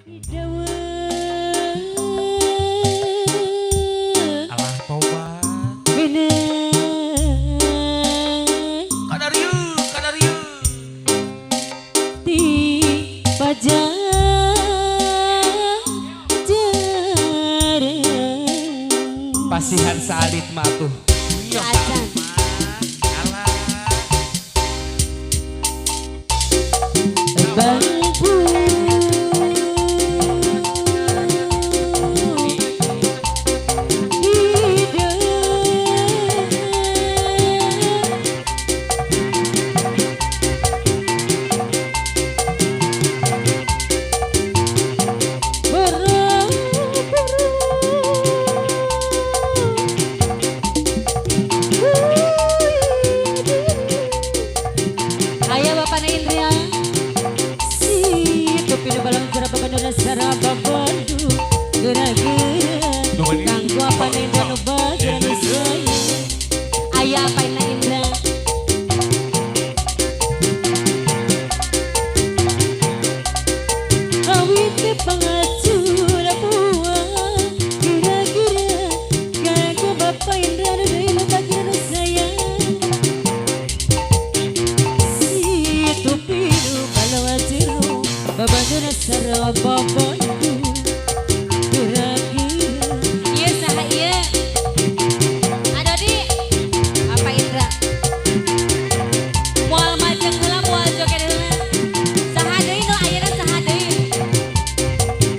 Alah tobat. Kadarieu. Pasihan salit mah tuh. Acan. Ayah Bapak Indria, si topi nu balong cara babandona saraba bandu geura-geura kanggo apa Indra nu bageura nu saya. Ayah apa Indra? Awit teh pangacura buah geura-geura kanggo Bapak Indra nu deui nu bageura nu saya. Babandona saraba bandu geura-geura. Ieu saha ieu? Adodi apa Indra? Moal majeng heula moal joget heula. Saha deui nu ayeuna saha deui?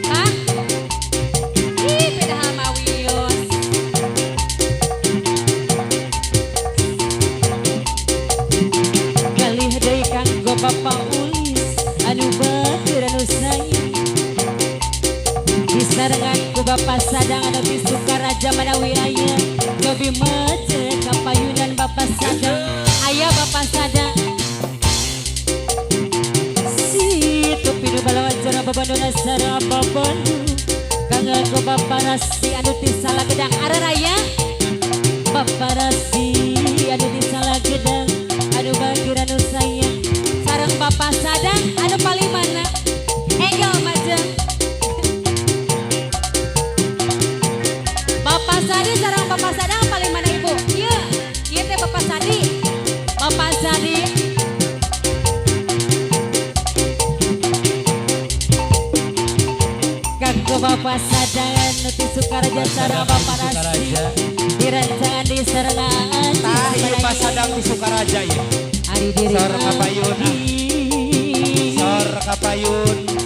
Hah? Ih padahal mah wios. Kalih deui kanggo Bapak Ulis anu bageura nu sayang. Disarengan ku Bapak Sadang anu di Sukaraja Manawi aya Gobi Mace kapayunan Bapak Sadang. Aya Bapak Sadang si topi nu balawan jana babandona saraba bandu kanggo Bapak Rasi anu di Salagedang araraya. Bapak Rasi anu di Salagedang anu bageura nu sayang sareng Bapak Sadang anu paling mana? Engel majeng. Bapak Sadi sareng Bapak Sadang paling mana Ibu? Iya, iya teh Bapak Sadi. Bapak Sadi. Kanggo Bapak Sadang nuti Sukaraja sareng Bapak Rasi. Dirancangan di serengan. Tah ieu Pak Sadang di Sukaraja ya. Ari diri Sor kapayun. Sor kapayun.